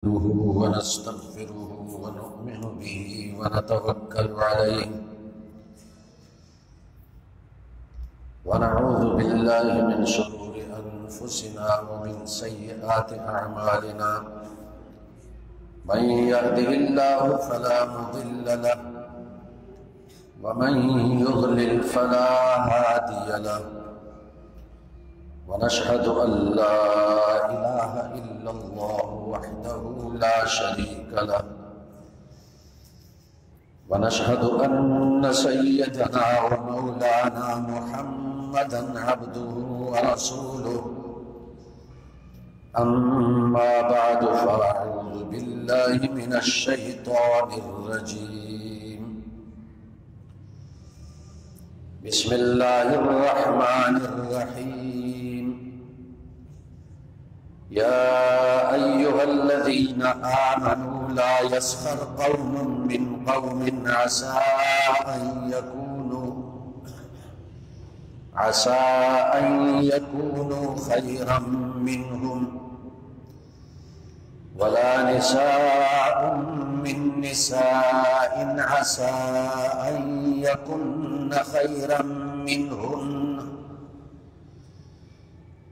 نحمده ونستغفره ونؤمن به ونتوكل عليه ونعوذ بالله من شرور أنفسنا ومن سيئات أعمالنا من يهده الله فلا مضل له ومن يضلل فلا هادي له ونشهد أن لا إله إلا الله وحده لا شريك له ونشهد أن سيدنا ومولانا محمدا عبده ورسوله أما بعد فأعوذ بالله من الشيطان الرجيم بسم الله الرحمن الرحيم يا أيها الذين آمنوا لا يسخر قوم من قوم عسى أن يكونوا خيرا منهم ولا نساء من نساء عسى أن يكن خيرا منهن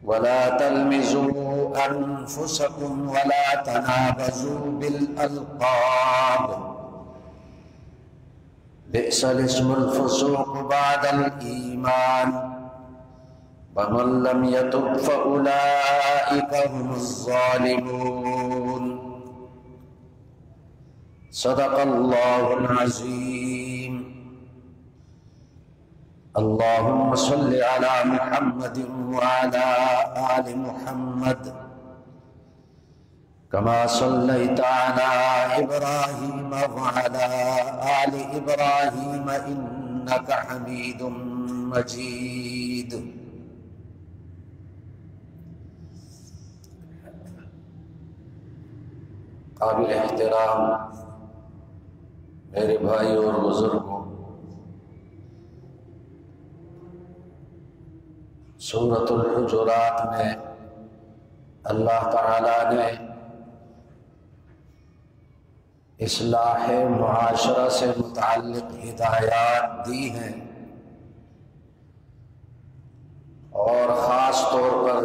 ولا تلمزوا أنفسكم ولا تنابزوا بالألقاب بئس الاسم الفسوق بعد الإيمان ومن لم يتب فأولئك هم الظالمون صدق الله العظيم اللهم صل على محمد وعلى آل محمد كما صليت على إبراهيم وعلى آل إبراهيم إنك حميد مجيد قابل احترام میرے بھائی اور بزرگوں، سورۃ الحجرات میں اللہ تعالیٰ نے اصلاح معاشرہ سے متعلق ہدایات دی ہیں، اور خاص طور پر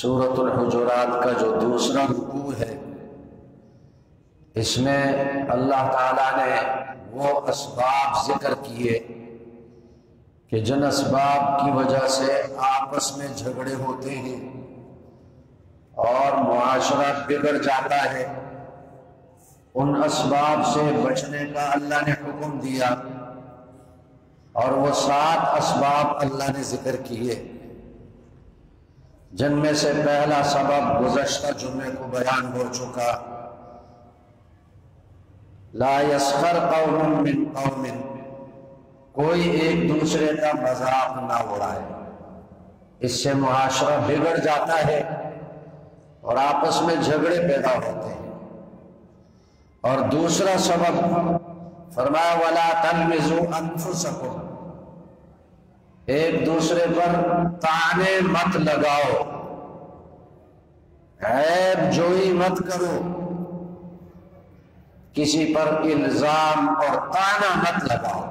سورۃ الحجرات کا جو دوسرا رکوع ہے، اس میں اللہ تعالیٰ نے وہ اسباب ذکر کیے کہ جن اسباب کی وجہ سے آپس میں جھگڑے ہوتے ہیں اور معاشرہ بگڑ جاتا ہے، ان اسباب سے بچنے کا اللہ نے حکم دیا، اور وہ 7 اسباب اللہ نے ذکر کیے، جن میں سے پہلا سبب گزشتہ جمعے کو بیان ہو چکا، لا يسخر قوم من قوم، کوئی ایک دوسرے کا مذاق نہ اڑائے، اس سے معاشرہ بگڑ جاتا ہے اور آپس میں جھگڑے پیدا ہوتے ہیں۔ اور دوسرا سبب فرمایا وَلَا تَلْمِزُوا أَنفُسَكُمْ، ایک دوسرے پر طعنے مت لگاؤ، عیب جوئی مت کرو، کسی پر الزام اور طعنہ مت لگاؤ،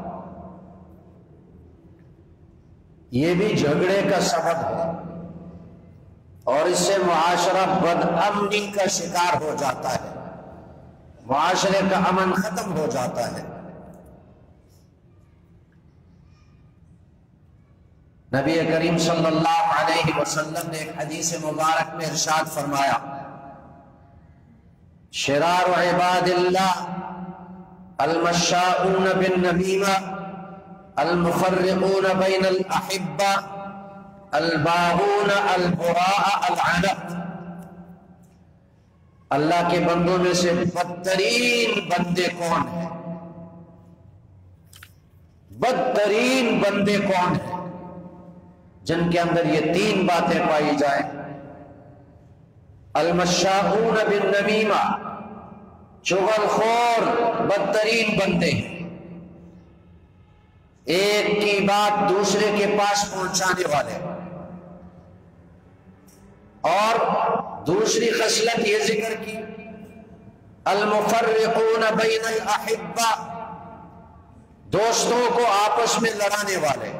یہ بھی جھگڑے کا سبب ہے، اور اس سے معاشرہ بدامنی کا شکار ہو جاتا ہے، معاشرے کا امن ختم ہو جاتا ہے۔ نبی کریم صلی اللہ علیہ وسلم نے ایک حدیث مبارک میں ارشاد فرمایا، شرار عباد اللہ المشاؤون بالنمیمہ المفرقون بین الاحبہ الباغون البراء العنق، اللہ کے بندوں میں سے بدترین بندے کون ہیں؟ بدترین بندے کون ہیں؟ جن کے اندر یہ 3 باتیں پائی جائیں، المشاؤون بالنمیمہ، چغل خور بدترین بندے ہیں، ایک کی بات دوسرے کے پاس پہنچانے والے، اور دوسری خصلت یہ ذکر کی المفرقون بین الاحبہ، دوستوں کو آپس میں لڑانے والے،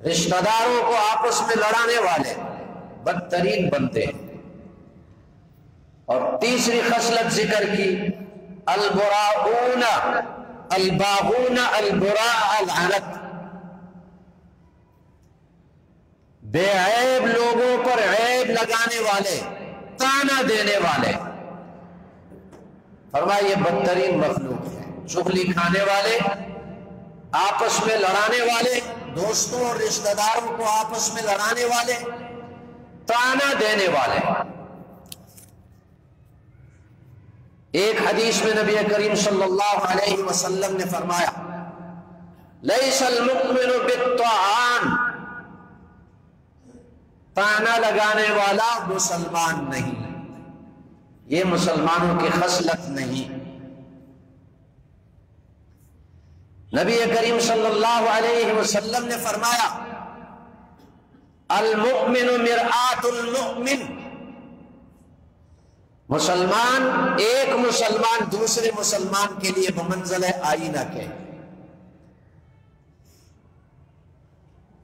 رشتہ داروں کو آپس میں لڑانے والے بدترین بنتے ہیں۔ اور تیسری خصلت ذکر کی البراؤون الباغون البراء العنت، بے عیب لوگوں پر عیب لگانے والے، طعنہ دینے والے۔ فرمایا یہ بدترین مخلوق ہے، چغلی کھانے والے، آپس میں لڑانے والے، دوستوں اور رشتہ داروں کو آپس میں لڑانے والے، طعنہ دینے والے۔ ایک حدیث میں نبی کریم صلی اللہ علیہ وسلم نے فرمایا لیس المؤمن بالطعان، طعنہ لگانے والا مسلمان نہیں، یہ مسلمانوں کی خصلت نہیں۔ نبی کریم صلی اللہ علیہ وسلم نے فرمایا المؤمن مرآۃ المؤمن، مسلمان، ایک مسلمان دوسرے مسلمان کے لیے بمنزل آئینہ کے۔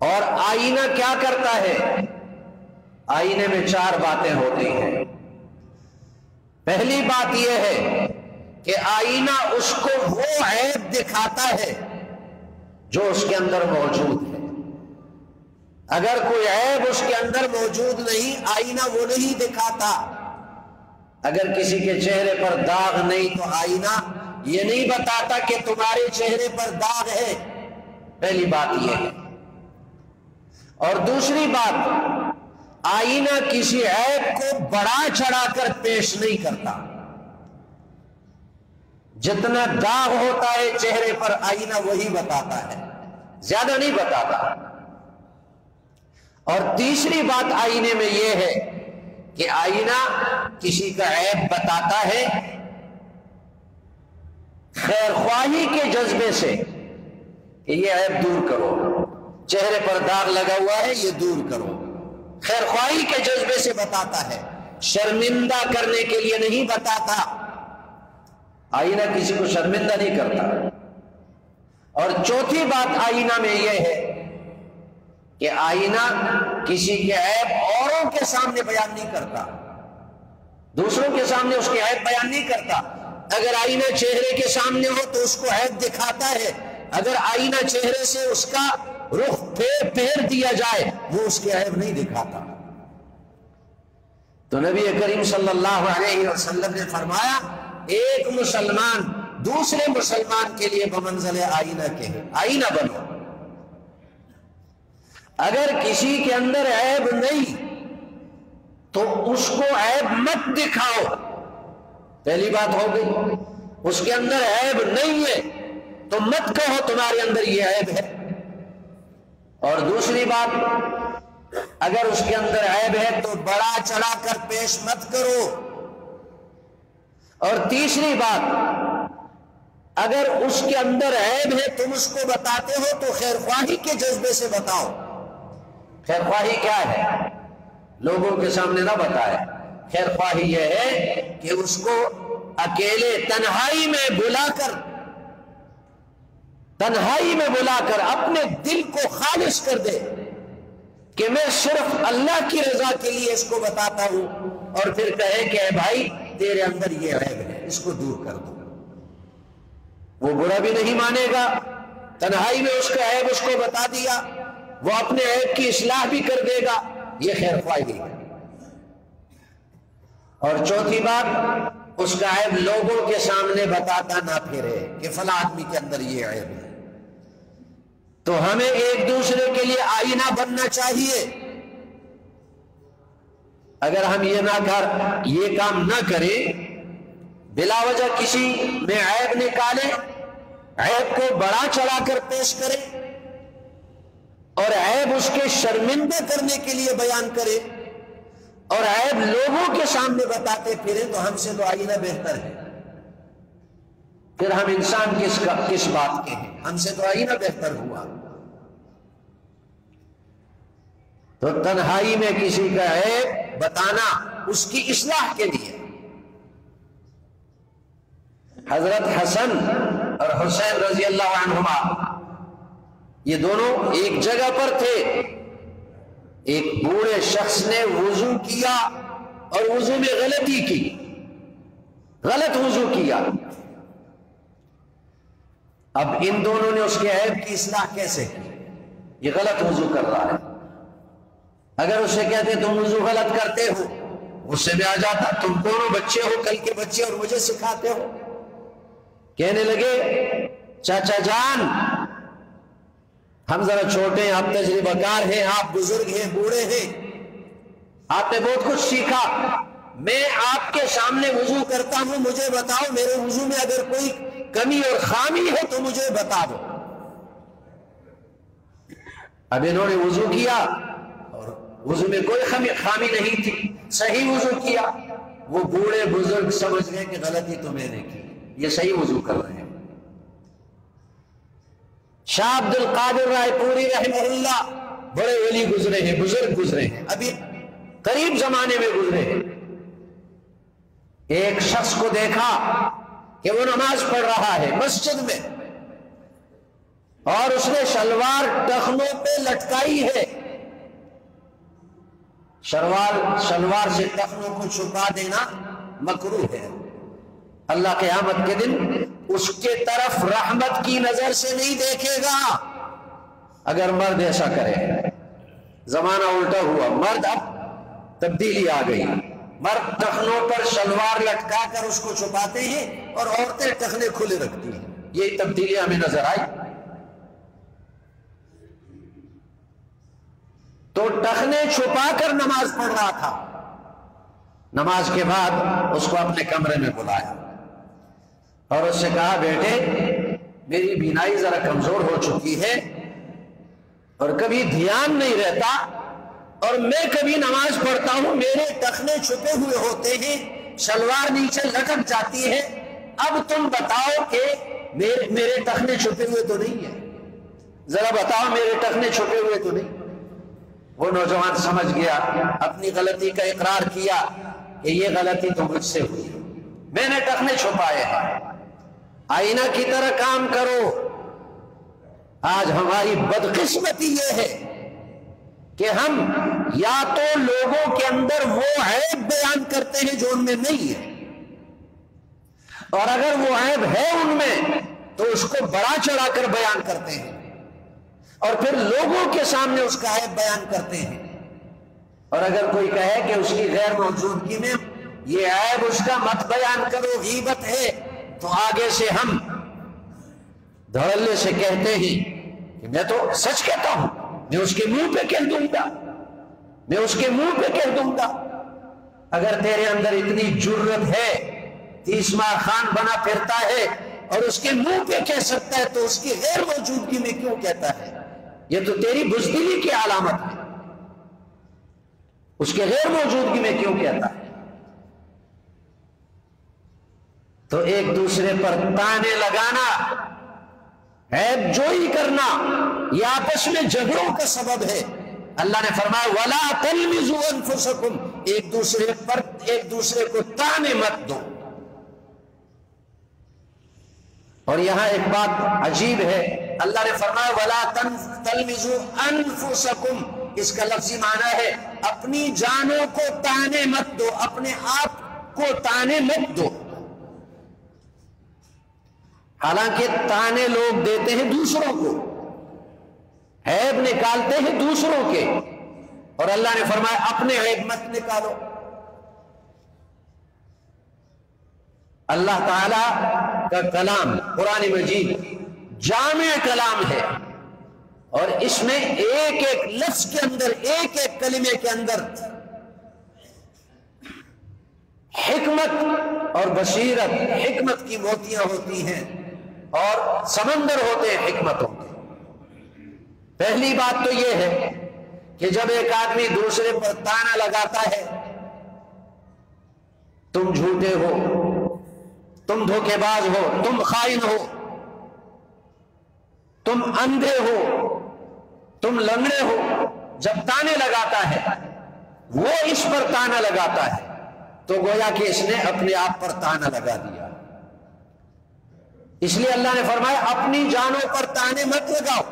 اور آئینہ کیا کرتا ہے؟ آئینے میں 4 باتیں ہوتی ہیں۔ پہلی بات یہ ہے کہ آئینہ اس کو وہ عیب دکھاتا ہے جو اس کے اندر موجود ہے۔ اگر کوئی عیب اس کے اندر موجود نہیں، آئینہ وہ نہیں دکھاتا۔ اگر کسی کے چہرے پر داغ نہیں تو آئینہ یہ نہیں بتاتا کہ تمہارے چہرے پر داغ ہے، پہلی بات یہ ہے۔ اور دوسری بات، آئینہ کسی عیب کو بڑا چڑھا کر پیش نہیں کرتا۔ جتنا داغ ہوتا ہے چہرے پر آئینہ وہی بتاتا ہے، زیادہ نہیں بتاتا۔ اور تیسری بات آئینے میں یہ ہے کہ آئینہ کسی کا عیب بتاتا ہے خیر خواہی کے جذبے سے کہ یہ عیب دور کرو، چہرے پر داغ لگا ہوا ہے یہ دور کرو، خیر خواہی کے جذبے سے بتاتا ہے، شرمندہ کرنے کے لیے نہیں بتاتا۔ آئینہ کسی کو شرمندہ نہیں کرتا۔ اور چوتھی بات آئینہ میں یہ ہے کہ آئینہ کسی کے عیب اوروں کے سامنے بیان نہیں کرتا، دوسروں کے سامنے اس کے عیب بیان نہیں کرتا۔ اگر آئینہ چہرے کے سامنے ہو تو اس کو عیب دکھاتا ہے، اگر آئینہ چہرے سے اس کا رخ پھیر دیا جائے وہ اس کے عیب نہیں دکھاتا۔ تو نبی کریم صلی اللہ علیہ وسلم نے فرمایا ایک مسلمان دوسرے مسلمان کے لیے بمنزل آئینہ کے ہے، آئینہ بنو۔ اگر کسی کے اندر عیب نہیں تو اس کو عیب مت دکھاؤ، پہلی بات ہو گئی۔ اس کے اندر عیب نہیں ہے تو مت کہو تمہارے اندر یہ عیب ہے۔ اور دوسری بات، اگر اس کے اندر عیب ہے تو بڑا چڑھا کر پیش مت کرو۔ اور تیسری بات، اگر اس کے اندر عیب ہے تم اس کو بتاتے ہو تو خیر خواہی کے جذبے سے بتاؤ۔ خیر خواہی کیا ہے؟ لوگوں کے سامنے نہ بتائے۔ خیر خواہی یہ ہے کہ اس کو اکیلے تنہائی میں بلا کر اپنے دل کو خالص کر دے کہ میں صرف اللہ کی رضا کے لیے اس کو بتاتا ہوں، اور پھر کہے کہ اے بھائی تیرے اندر یہ عیب ہے، اس کو دور کر دو۔ وہ برا بھی نہیں مانے گا، تنہائی میں اس کا عیب اس کو بتا دیا، وہ اپنے عیب کی اصلاح بھی کر دے گا، یہ خیر خواہی ہے۔ اور چوتھی بات، اس کا عیب لوگوں کے سامنے بتاتا نہ پھرے کہ فلاں آدمی کے اندر یہ عیب ہے۔ تو ہمیں ایک دوسرے کے لیے آئینہ بننا چاہیے۔ اگر ہم یہ کام نہ کریں، بلا وجہ کسی میں عیب نکالیں، عیب کو بڑا چڑھا کر پیش کریں اور عیب اس کے شرمندہ کرنے کے لیے بیان کریں اور عیب لوگوں کے سامنے بتاتے پھریں، تو ہم سے تو آئینہ بہتر ہے۔ پھر ہم انسان کس بات کے ہیں؟ ہم سے تو آئینہ بہتر ہوا۔ تو تنہائی میں کسی کا عیب بتانا اس کی اصلاح کے لیے۔ حضرت حسن اور حسین رضی اللہ عنہما یہ دونوں ایک جگہ پر تھے۔ ایک بوڑھے شخص نے وضو کیا اور وضو میں غلطی کی، غلط وضو کیا۔ اب ان دونوں نے اس کے عیب کی اصلاح کیسے کی؟ یہ غلط وضو کر رہا ہے۔ اگر اسے کہتے تم وضو غلط کرتے ہو، غصے میں آ جاتا، تم دونوں بچے ہو، کل کے بچے، اور مجھے سکھاتے ہو۔ کہنے لگے چاچا جان ہم ذرا چھوٹے ہیں، آپ تجربہ کار ہیں، آپ بزرگ ہیں، بوڑھے ہیں، آپ نے بہت کچھ سیکھا، میں آپ کے سامنے وضو کرتا ہوں، مجھے بتاؤ میرے وضو میں اگر کوئی کمی اور خامی ہے تو مجھے بتا دو۔ اب انہوں نے وضو کیا اور وضو میں کوئی خامی نہیں تھی، صحیح وضو کیا۔ وہ بوڑھے بزرگ سمجھ گئے کہ غلطی تو میں نے کی، یہ صحیح وضو کر رہے ہیں۔ شاہ عبد القادر رائے پوری رحمہ اللہ بڑے ولی گزرے ہیں، بزرگ گزرے ہیں، ابھی قریب زمانے میں گزرے ہیں۔ ایک شخص کو دیکھا کہ وہ نماز پڑھ رہا ہے مسجد میں، اور اس نے شلوار ٹخنوں پہ لٹکائی ہے۔ شلوار سے ٹخنوں کو چھپا دینا مکروہ ہے۔ اللہ قیامت کے دن اس کے طرف رحمت کی نظر سے نہیں دیکھے گا اگر مرد ایسا کرے۔ زمانہ الٹا ہوا، مرد اب تبدیلی آ گئی، مرد ٹخنوں پر شلوار لٹکا کر اس کو چھپاتے ہیں اور عورتیں ٹخنے کھلے رکھتی ہیں۔ یہ تبدیلی ہمیں نظر آئی۔ تو ٹخنے چھپا کر نماز پڑھ رہا تھا۔ نماز کے بعد اس کو اپنے کمرے میں بلایا اور اس سے کہا بیٹے میری بینائی ذرا کمزور ہو چکی ہے اور کبھی دھیان نہیں رہتا، اور میں کبھی نماز پڑھتا ہوں میرے ٹخنے چھپے ہوئے ہوتے ہیں، شلوار نیچے لٹک جاتی ہے، اب تم بتاؤ کہ میرے ٹخنے چھپے ہوئے تو نہیں ہے، ذرا بتاؤ میرے ٹخنے چھپے ہوئے تو نہیں۔ وہ نوجوان سمجھ گیا، اپنی غلطی کا اقرار کیا کہ یہ غلطی تو مجھ سے ہوئی، میں نے ٹخنے چھپائے ہیں، آئینہ کی طرح کام کرو۔ آج ہماری بدقسمتی یہ ہے کہ ہم یا تو لوگوں کے اندر وہ عیب بیان کرتے ہیں جو ان میں نہیں ہے، اور اگر وہ عیب ہے ان میں تو اس کو بڑا چڑھا کر بیان کرتے ہیں، اور پھر لوگوں کے سامنے اس کا عیب بیان کرتے ہیں۔ اور اگر کوئی کہے کہ اس کی غیر موجودگی میں یہ عیب اس کا مت بیان کرو، غیبت ہے، تو آگے سے ہم دھڑلے سے کہتے ہیں کہ میں تو سچ کہتا ہوں، میں اس کے منہ پہ کہہ دوں گا، میں اس کے منہ پہ کہہ دوں گا۔ اگر تیرے اندر اتنی جرت ہے، 30 ماہ خان بنا پھرتا ہے اور اس کے منہ پہ کہہ سکتا ہے تو اس کی غیر موجودگی میں کیوں کہتا ہے؟ یہ تو تیری بزدلی کی علامت ہے، اس کے غیر موجودگی میں کیوں کہتا ہے؟ تو ایک دوسرے پر تانے لگانا، عیب جوئی کرنا، یہ آپس میں جھگڑوں کا سبب ہے۔ اللہ نے فرمایا وَلَا تَلْمِزُوا أَنفُسَكُمْ، ایک دوسرے کو تانے مت دو۔ اور یہاں ایک بات عجیب ہے، اللہ نے فرمایا وَلَا تَلْمِزُوا أَنفُسَكُمْ، اس کا لفظی معنی ہے اپنی جانوں کو تانے مت دو، اپنے آپ کو تانے مت دو۔ حالانکہ تانے لوگ دیتے ہیں دوسروں کو، عیب نکالتے ہیں دوسروں کے، اور اللہ نے فرمایا اپنے عیب مت نکالو۔ اللہ تعالی کا کلام قرآن مجید جامع کلام ہے، اور اس میں ایک ایک لفظ کے اندر، ایک ایک کلمے کے اندر حکمت اور بصیرت، حکمت کی موتیاں ہوتی ہیں اور سمندر ہوتے ہیں حکمتوں کے۔ پہلی بات تو یہ ہے کہ جب ایک آدمی دوسرے پر تانا لگاتا ہے، تم جھوٹے ہو، تم دھوکے باز ہو، تم خائن ہو، تم اندھے ہو، تم لنگڑے ہو، جب تانے لگاتا ہے وہ اس پر تانا لگاتا ہے تو گویا کہ اس نے اپنے آپ پر طعنہ لگا دیا. اس لیے اللہ نے فرمایا اپنی جانوں پر طعنے مت لگاؤ.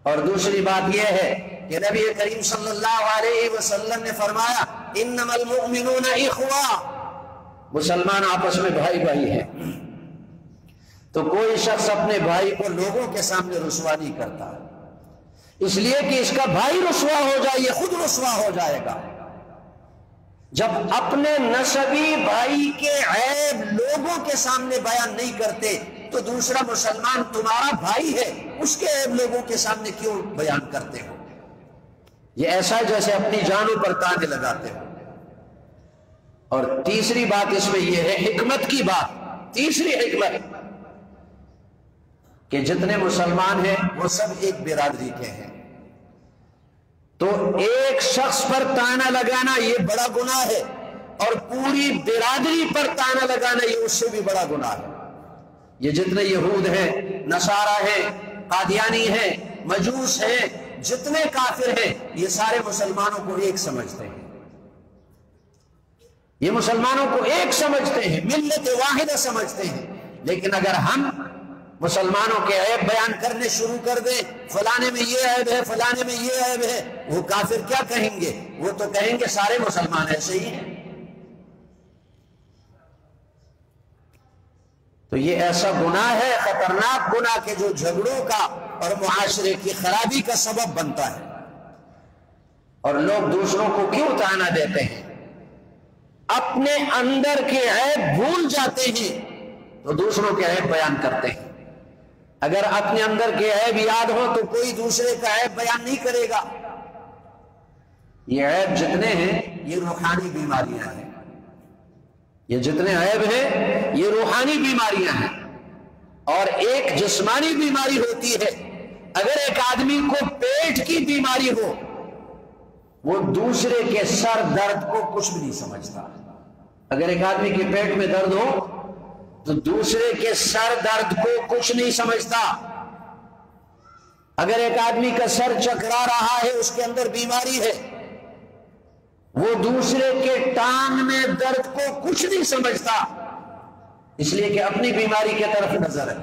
اور دوسری بات یہ ہے کہ نبی کریم صلی اللہ علیہ وسلم نے فرمایا انما المؤمنون اخوہ، مسلمان آپس میں بھائی بھائی ہیں. تو کوئی شخص اپنے بھائی کو لوگوں کے سامنے رسوا نہیں کرتا، اس لیے کہ اس کا بھائی رسوا ہو جائے یہ خود رسوا ہو جائے گا. جب اپنے نسبی بھائی کے عیب لوگوں کے سامنے بیان نہیں کرتے تو دوسرا مسلمان تمہارا بھائی ہے، اس کے عیب لوگوں کے سامنے کیوں بیان کرتے ہو؟ یہ ایسا ہے جیسے اپنی جانوں پر طعنے لگاتے ہو. اور تیسری بات اس میں یہ ہے، حکمت کی بات، تیسری حکمت کہ جتنے مسلمان ہیں وہ سب ایک برادری کے ہیں، تو ایک شخص پر طعنہ لگانا یہ بڑا گناہ ہے، اور پوری برادری پر طعنہ لگانا یہ اس سے بھی بڑا گناہ ہے. یہ جتنے یہود ہیں، نصارہ ہیں، قادیانی ہیں، مجوس ہیں، جتنے کافر ہیں، یہ سارے مسلمانوں کو ایک سمجھتے ہیں. یہ مسلمانوں کو ایک سمجھتے ہیں، ملت واحدہ سمجھتے ہیں. لیکن اگر ہم مسلمانوں کے عیب بیان کرنے شروع کر دیں، فلانے میں یہ عیب ہے، فلانے میں یہ عیب ہے، وہ کافر کیا کہیں گے؟ وہ تو کہیں گے سارے مسلمان ایسے ہی ہیں. تو یہ ایسا گناہ ہے، خطرناک گناہ، کہ جو جھگڑوں کا اور معاشرے کی خرابی کا سبب بنتا ہے. اور لوگ دوسروں کو کیوں طعنہ دیتے ہیں؟ اپنے اندر کے عیب بھول جاتے ہیں تو دوسروں کے عیب بیان کرتے ہیں. اگر اپنے اندر کے عیب یاد ہو تو کوئی دوسرے کا عیب بیان نہیں کرے گا. یہ عیب جتنے ہیں یہ روحانی بیماریاں ہیں. یہ جتنے عیب ہیں یہ روحانی بیماریاں ہیں. اور ایک جسمانی بیماری ہوتی ہے. اگر ایک آدمی کو پیٹ کی بیماری ہو، وہ دوسرے کے سر درد کو کچھ بھی نہیں سمجھتا. اگر ایک آدمی کے پیٹ میں درد ہو تو دوسرے کے سر درد کو کچھ نہیں سمجھتا. اگر ایک آدمی کا سر چکرا رہا ہے، اس کے اندر بیماری ہے، وہ دوسرے کے ٹانگ میں درد کو کچھ نہیں سمجھتا، اس لیے کہ اپنی بیماری کی طرف نظر ہے.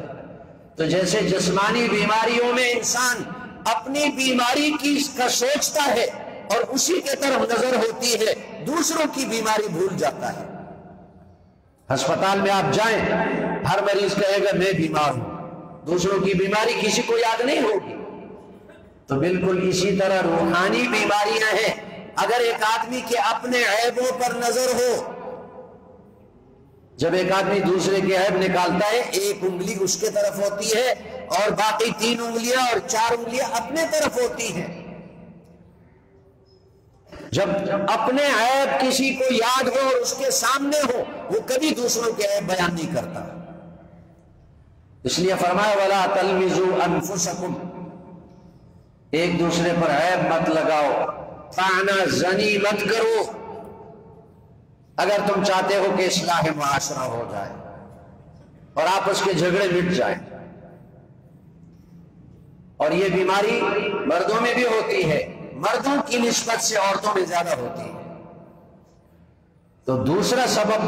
تو جیسے جسمانی بیماریوں میں انسان اپنی بیماری کا سوچتا ہے اور اسی کے طرف نظر ہوتی ہے، دوسروں کی بیماری بھول جاتا ہے. ہسپتال میں آپ جائیں، ہر مریض کہے گا میں بیمار ہوں، دوسروں کی بیماری کسی کو یاد نہیں ہوگی. تو بالکل اسی طرح روحانی بیماریاں ہیں. اگر ایک آدمی کے اپنے عیبوں پر نظر ہو، جب ایک آدمی دوسرے کے عیب نکالتا ہے، ایک انگلی اس کے طرف ہوتی ہے اور باقی 3 انگلیاں اور 4 انگلیاں اپنے طرف ہوتی ہیں. جب اپنے عیب کسی کو یاد ہو اور اس کے سامنے ہو، وہ کبھی دوسروں کے عیب بیان نہیں کرتا. اس لیے فرمایا وَلَا تَلْمِزُوا أَنفُسَكُمْ، ایک دوسرے پر عیب مت لگاؤ، طعنہ زنی مت کرو، اگر تم چاہتے ہو کہ اصلاح معاشرہ ہو جائے اور آپس کے جھگڑے مٹ جائیں. اور یہ بیماری مردوں میں بھی ہوتی ہے، مردوں کی نسبت سے عورتوں میں زیادہ ہوتی ہے. تو دوسرا سبب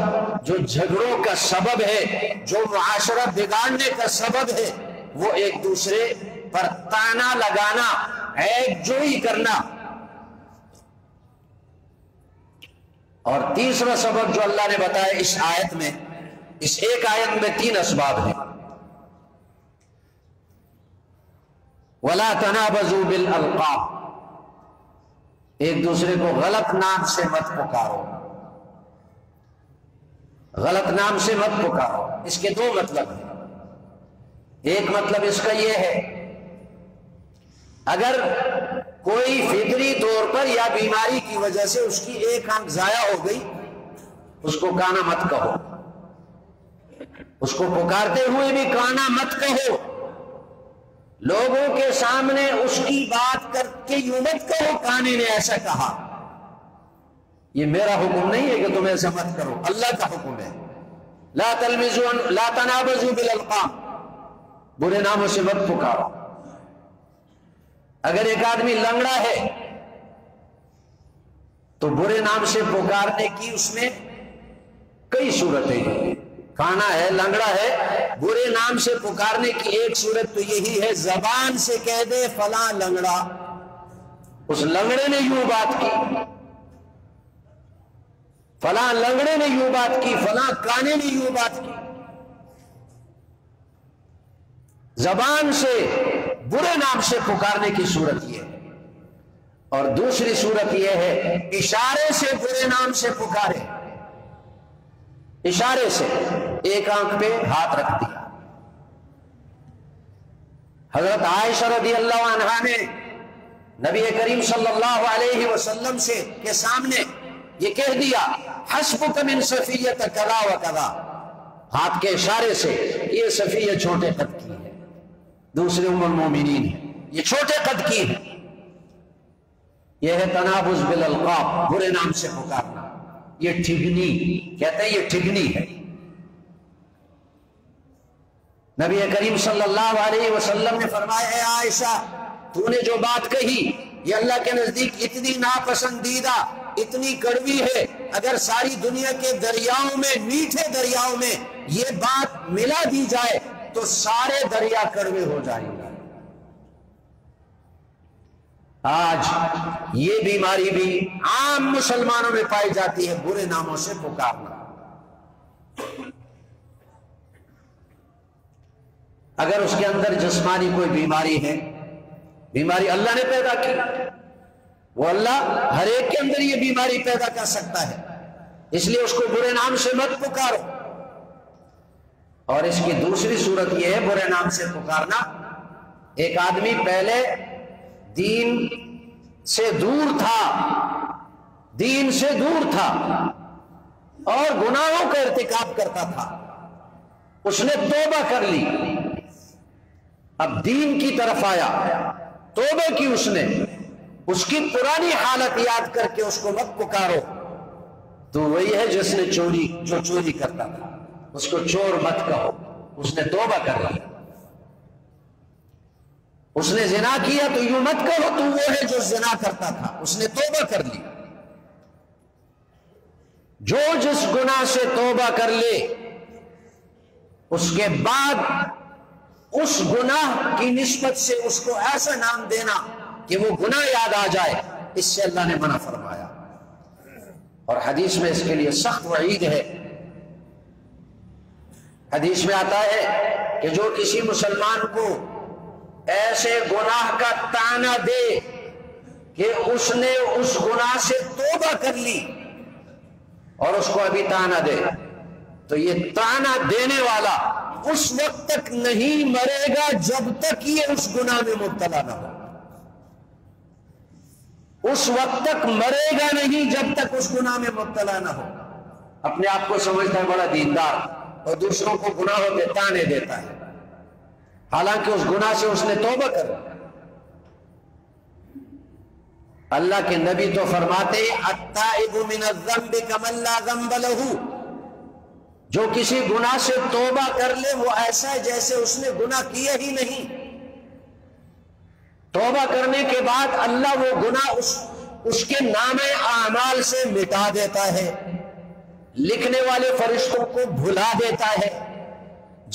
جو جھگڑوں کا سبب ہے، جو معاشرہ بگاڑنے کا سبب ہے، وہ ایک دوسرے پر طعنہ لگانا، عیب جوئی کرنا. اور تیسرا سبب جو اللہ نے بتایا اس آیت میں، اس ایک آیت میں 3 اسباب ہیں. وَلَا تَنَابَزُوا بِالْأَلْقَابِ، ایک دوسرے کو غلط نام سے مت پکارو، غلط نام سے مت پکارو. اس کے 2 مطلب ہیں. ایک مطلب اس کا یہ ہے، اگر کوئی فطری طور پر یا بیماری کی وجہ سے اس کی ایک آنکھ ضائع ہو گئی، اس کو کانا مت کہو، اس کو پکارتے ہوئے بھی کانا مت کہو. لوگوں کے سامنے اس کی بات کر کے یوں مت کہو کانے نے ایسا کہا. یہ میرا حکم نہیں ہے کہ تم ایسا مت کرو، اللہ کا حکم ہے. لا تلمزوا لا تنابزوا بالالقاب، برے ناموں سے مت پکارو. اگر ایک آدمی لنگڑا ہے تو برے نام سے پکارنے کی اس میں کئی صورتیں ہیں. کانا ہے، لنگڑا ہے، برے نام سے پکارنے کی ایک صورت تو یہی ہے زبان سے کہہ دے فلاں لنگڑا، اس لنگڑے نے یوں بات کی، فلاں لنگڑے نے یوں بات کی، فلاں کانے نے یوں بات کی. زبان سے برے نام سے پکارنے کی صورت یہ ہے. اور دوسری صورت یہ ہے اشارے سے برے نام سے پکارے، اشارے سے ایک آنکھ پہ ہاتھ رکھ دیا. حضرت عائشہ رضی اللہ عنہا نے نبی کریم صلی اللہ علیہ وسلم کے سامنے یہ کہہ دیا حسبک من صفیۃ کذا و کذا، ہاتھ کے اشارے سے یہ صفیہ چھوٹے قد کی ہے، دوسرے ام المومنین ہے، یہ چھوٹے قد کی ہے. یہ ہے تنابز بالالقاب، برے نام سے پکارنا. یہ ٹھگنی کہتے ہیں، یہ ٹھگنی ہے. نبی کریم صلی اللہ علیہ وسلم نے فرمایا اے عائشہ تو نے جو بات کہی یہ اللہ کے نزدیک اتنی ناپسندیدہ، اتنی کڑوی ہے، اگر ساری دنیا کے دریاؤں میں، میٹھے دریاؤں میں یہ بات ملا دی جائے تو سارے دریا کڑوے ہو جائیں گے. آج یہ بیماری بھی عام مسلمانوں میں پائی جاتی ہے، برے ناموں سے پکارنا. اگر اس کے اندر جسمانی کوئی بیماری ہے، بیماری اللہ نے پیدا کی، وہ اللہ ہر ایک کے اندر یہ بیماری پیدا کر سکتا ہے، اس لیے اس کو برے نام سے مت پکارو. اور اس کی دوسری صورت یہ ہے برے نام سے پکارنا، ایک آدمی پہلے دین سے دور تھا، دین سے دور تھا اور گناہوں کا ارتکاب کرتا تھا، اس نے توبہ کر لی، اب دین کی طرف آیا، توبہ کی اس نے، اس کی پرانی حالت یاد کر کے اس کو مت پکارو. تو وہی ہے جس نے جو چوری کرتا تھا اس کو چور مت کہو، اس نے توبہ کر لی. اس نے زنا کیا تو یوں مت کہو تو وہ ہے جو زنا کرتا تھا، اس نے توبہ کر لی. جو جس گناہ سے توبہ کر لے اس کے بعد اس گناہ کی نسبت سے اس کو ایسا نام دینا کہ وہ گناہ یاد آ جائے، اس سے اللہ نے منع فرمایا. اور حدیث میں اس کے لیے سخت وعید ہے. حدیث میں آتا ہے کہ جو کسی مسلمان کو ایسے گناہ کا طعنہ دے کہ اس نے اس گناہ سے توبہ کر لی اور اس کو ابھی طعنہ دے، تو یہ طعنہ دینے والا اس وقت تک نہیں مرے گا جب تک یہ اس گناہ میں مبتلا نہ ہو. اس وقت تک مرے گا نہیں جب تک اس گناہ میں مبتلا نہ ہو. اپنے آپ کو سمجھتا ہے بڑا دیندار اور دوسروں کو گناہوں کے طعنے دیتا ہے، حالانکہ اس گناہ سے اس نے توبہ کر لی. اللہ کے نبی تو فرماتے التائب من الذنب کمن لا ذنب لہ، جو کسی گناہ سے توبہ کر لے وہ ایسا ہے جیسے اس نے گناہ کیا ہی نہیں. توبہ کرنے کے بعد اللہ وہ گناہ اس کے نامِ اعمال سے مٹا دیتا ہے، لکھنے والے فرشتوں کو بھلا دیتا ہے،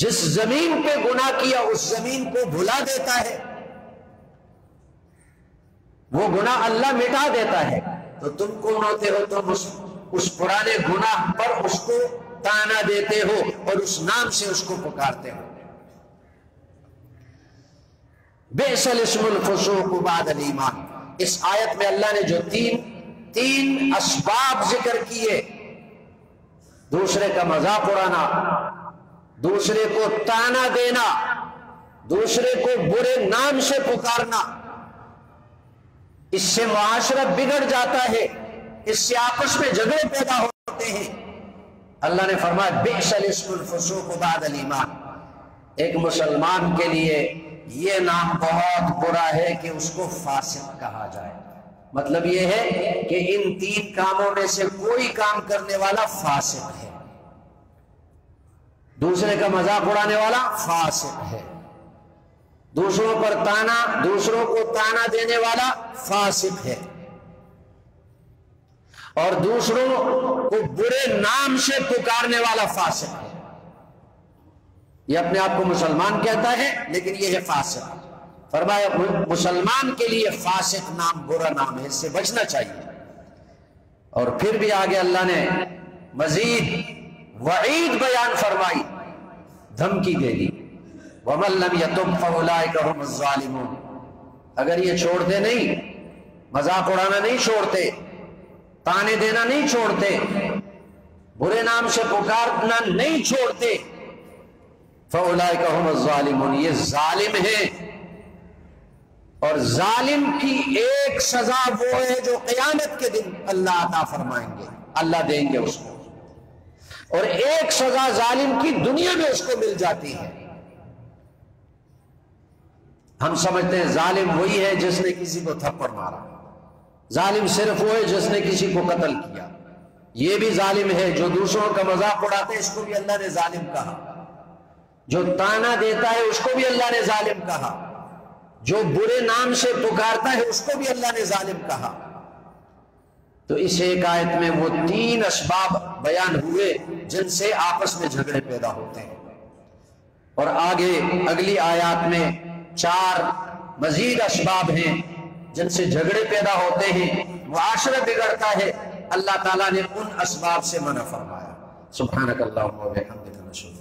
جس زمین پہ گناہ کیا اس زمین کو بھلا دیتا ہے، وہ گناہ اللہ مٹا دیتا ہے. تو تم کون ہوتے ہو؟ تم اس پرانے گناہ پر اس کو طعنہ دیتے ہو اور اس نام سے اس کو پکارتے ہو. بئس الاسم الفسوق بعد الایمان. اس آیت میں اللہ نے جو تین اسباب ذکر کیے، دوسرے کا مذاق اڑانا، دوسرے کو طعنہ دینا، دوسرے کو برے نام سے پکارنا، اس سے معاشرہ بگڑ جاتا ہے، اس سے آپس میں جھگڑے پیدا ہوتے ہیں. اللہ نے فرمایا بئس الاسم الفسوق بعد الایمان. ایک مسلمان کے لیے یہ نام بہت برا ہے کہ اس کو فاسق کہا جائے. مطلب یہ ہے کہ ان تین کاموں میں سے کوئی کام کرنے والا فاسق ہے. دوسرے کا مذاق اڑانے والا فاسق ہے، دوسروں پر دوسروں کو طعنہ دینے والا فاسق ہے، اور دوسروں کو برے نام سے پکارنے والا فاسق ہے. یہ اپنے آپ کو مسلمان کہتا ہے لیکن یہ ہے فاسق. فرمایا مسلمان کے لیے فاسق نام برا نام ہے، اس سے بچنا چاہیے. اور پھر بھی آگے اللہ نے مزید وعید بیان فرمائی، دھمکی دے دی. وَمَن لَّمْ يَتُبْ فَأُولَٰئِكَ هُمُ الظَّالِمُونَ. اگر یہ چھوڑتے نہیں، مذاق اڑانا نہیں چھوڑتے، تانے دینا نہیں چھوڑتے، برے نام سے پکارنا نہیں چھوڑتے، فَأُولَٰئِكَ هُمُ الظَّالِمُونَ، یہ ظالم ہیں. اور ظالم کی ایک سزا وہ ہے جو قیامت کے دن اللہ عطا فرمائیں گے، اللہ دیں گے اس کو. اور ایک سزا ظالم کی دنیا میں اس کو مل جاتی ہے. ہم سمجھتے ہیں ظالم وہی ہے جس نے کسی کو تھپڑ مارا، ظالم صرف وہ ہے جس نے کسی کو قتل کیا. یہ بھی ظالم ہے جو دوسروں کا مذاق اڑاتے ہے، اس کو بھی اللہ نے ظالم کہا. جو تانا دیتا ہے اس کو بھی اللہ نے ظالم کہا. جو برے نام سے پکارتا ہے اس کو بھی اللہ نے ظالم کہا. تو اس ایک آیت میں وہ 3 اسباب بیان ہوئے جن سے آپس میں جھگڑے پیدا ہوتے ہیں. اور آگے اگلی آیات میں 4 مزید اسباب ہیں جن سے جھگڑے پیدا ہوتے ہیں، معاشرہ بگڑتا ہے. اللہ تعالیٰ نے ان اسباب سے منع فرمایا. سبحانک اللہم و بحمدک.